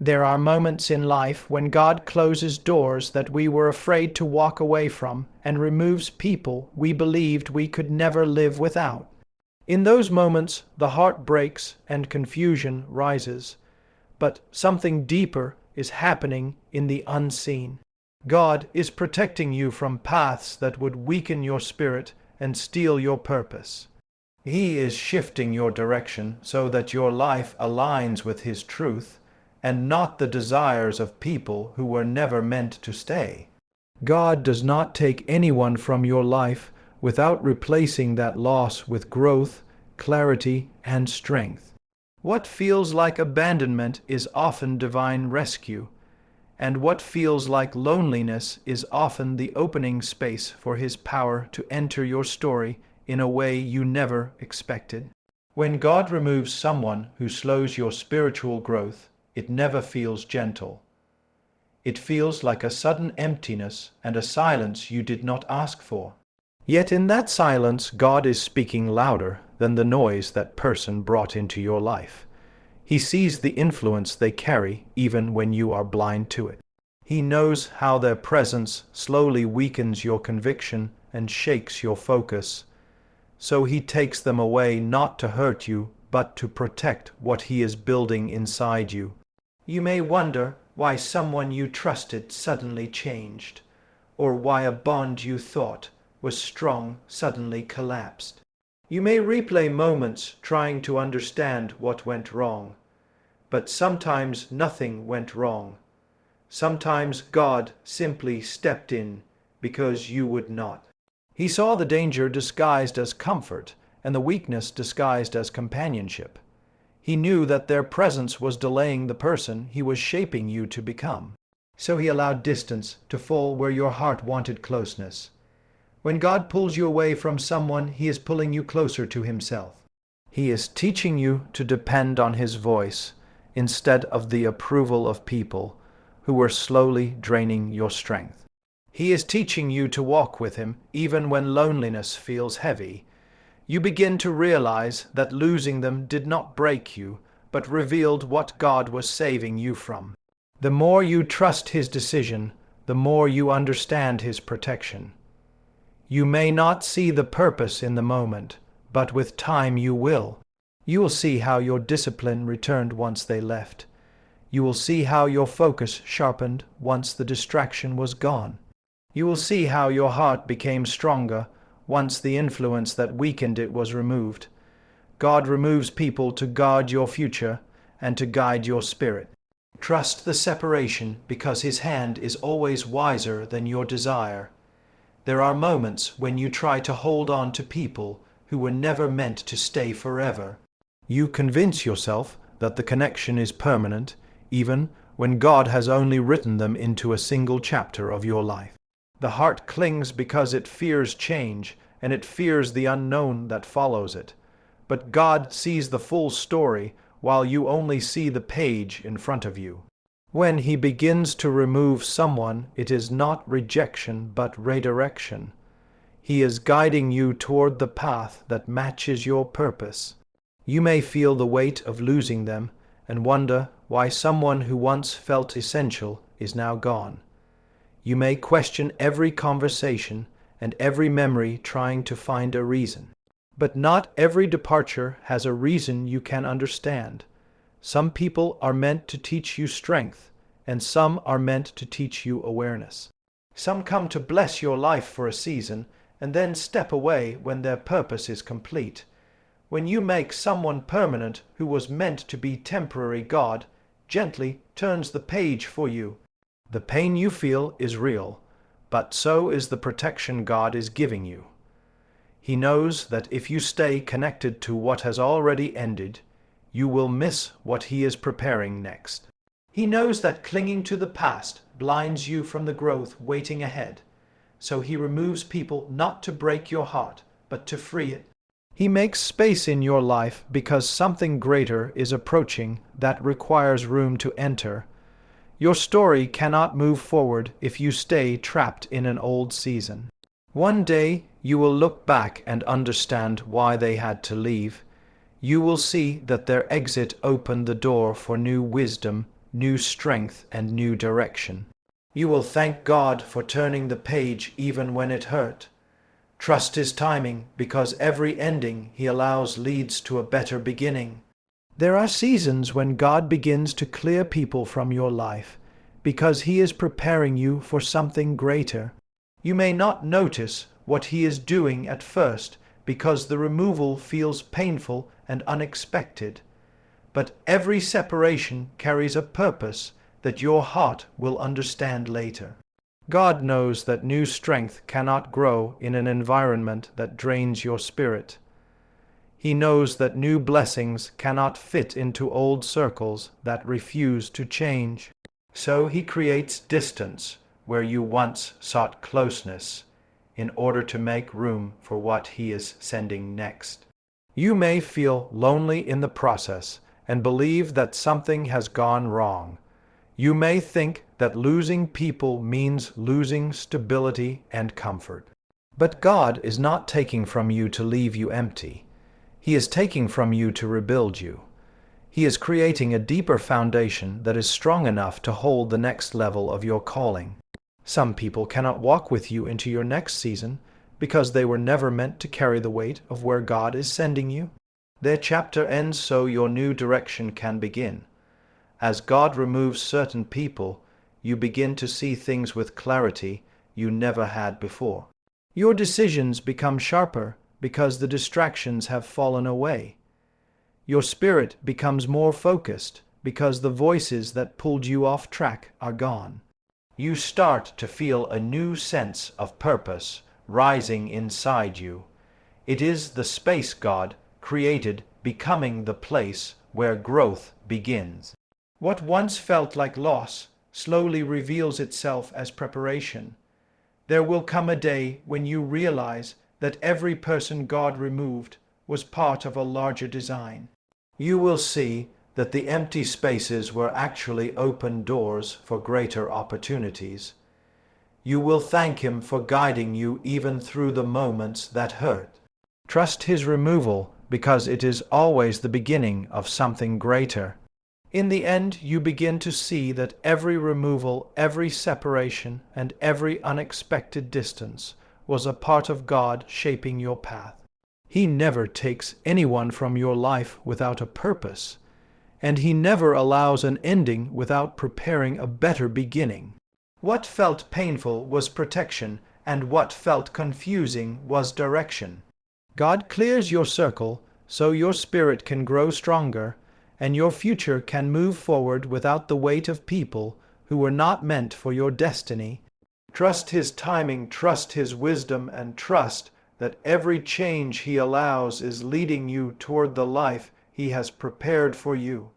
There are moments in life when God closes doors that we were afraid to walk away from and removes people we believed we could never live without. In those moments, the heart breaks and confusion rises. But something deeper is happening in the unseen. God is protecting you from paths that would weaken your spirit and steal your purpose. He is shifting your direction so that your life aligns with His truth and not the desires of people who were never meant to stay. God does not take anyone from your life without replacing that loss with growth, clarity, and strength. What feels like abandonment is often divine rescue, and what feels like loneliness is often the opening space for His power to enter your story in a way you never expected. When God removes someone who slows your spiritual growth, it never feels gentle. It feels like a sudden emptiness and a silence you did not ask for. Yet in that silence, God is speaking louder than the noise that person brought into your life. He sees the influence they carry even when you are blind to it. He knows how their presence slowly weakens your conviction and shakes your focus. So He takes them away not to hurt you, but to protect what He is building inside you. You may wonder why someone you trusted suddenly changed, or why a bond you thought was strong suddenly collapsed. You may replay moments trying to understand what went wrong, but sometimes nothing went wrong. Sometimes God simply stepped in because you would not. He saw the danger disguised as comfort and the weakness disguised as companionship. He knew that their presence was delaying the person He was shaping you to become. So He allowed distance to fall where your heart wanted closeness. When God pulls you away from someone, He is pulling you closer to Himself. He is teaching you to depend on His voice instead of the approval of people who were slowly draining your strength. He is teaching you to walk with Him even when loneliness feels heavy. You begin to realize that losing them did not break you, but revealed what God was saving you from. The more you trust His decision, the more you understand His protection. You may not see the purpose in the moment, but with time you will. You will see how your discipline returned once they left. You will see how your focus sharpened once the distraction was gone. You will see how your heart became stronger once the influence that weakened it was removed. God removes people to guard your future and to guide your spirit. Trust the separation because His hand is always wiser than your desire. There are moments when you try to hold on to people who were never meant to stay forever. You convince yourself that the connection is permanent, even when God has only written them into a single chapter of your life. The heart clings because it fears change, and it fears the unknown that follows it. But God sees the full story, while you only see the page in front of you. When He begins to remove someone, it is not rejection but redirection. He is guiding you toward the path that matches your purpose. You may feel the weight of losing them and wonder why someone who once felt essential is now gone. You may question every conversation and every memory trying to find a reason. But not every departure has a reason you can understand. Some people are meant to teach you strength, and some are meant to teach you awareness. Some come to bless your life for a season, and then step away when their purpose is complete. When you make someone permanent who was meant to be temporary, God gently turns the page for you. The pain you feel is real, but so is the protection God is giving you. He knows that if you stay connected to what has already ended, you will miss what He is preparing next. He knows that clinging to the past blinds you from the growth waiting ahead, so He removes people not to break your heart, but to free it. He makes space in your life because something greater is approaching that requires room to enter. Your story cannot move forward if you stay trapped in an old season. One day you will look back and understand why they had to leave. You will see that their exit opened the door for new wisdom, new strength, and new direction. You will thank God for turning the page even when it hurt. Trust His timing, because every ending He allows leads to a better beginning. There are seasons when God begins to clear people from your life, because He is preparing you for something greater. You may not notice what He is doing at first, because the removal feels painful and unexpected. But every separation carries a purpose that your heart will understand later. God knows that new strength cannot grow in an environment that drains your spirit. He knows that new blessings cannot fit into old circles that refuse to change. So He creates distance where you once sought closeness, in order to make room for what He is sending next. You may feel lonely in the process and believe that something has gone wrong. You may think that losing people means losing stability and comfort. But God is not taking from you to leave you empty. He is taking from you to rebuild you. He is creating a deeper foundation that is strong enough to hold the next level of your calling. Some people cannot walk with you into your next season because they were never meant to carry the weight of where God is sending you. Their chapter ends so your new direction can begin. As God removes certain people, you begin to see things with clarity you never had before. Your decisions become sharper because the distractions have fallen away. Your spirit becomes more focused because the voices that pulled you off track are gone. You start to feel a new sense of purpose rising inside you. It is the space God created becoming the place where growth begins. What once felt like loss slowly reveals itself as preparation. There will come a day when you realize that every person God removed was part of a larger design. You will see that the empty spaces were actually open doors for greater opportunities. You will thank Him for guiding you even through the moments that hurt. Trust His removal because it is always the beginning of something greater. In the end, you begin to see that every removal, every separation, and every unexpected distance was a part of God shaping your path. He never takes anyone from your life without a purpose, and He never allows an ending without preparing a better beginning. What felt painful was protection, and what felt confusing was direction. God clears your circle so your spirit can grow stronger, and your future can move forward without the weight of people who were not meant for your destiny. Trust His timing, trust His wisdom, and trust that every change He allows is leading you toward the life He has prepared for you.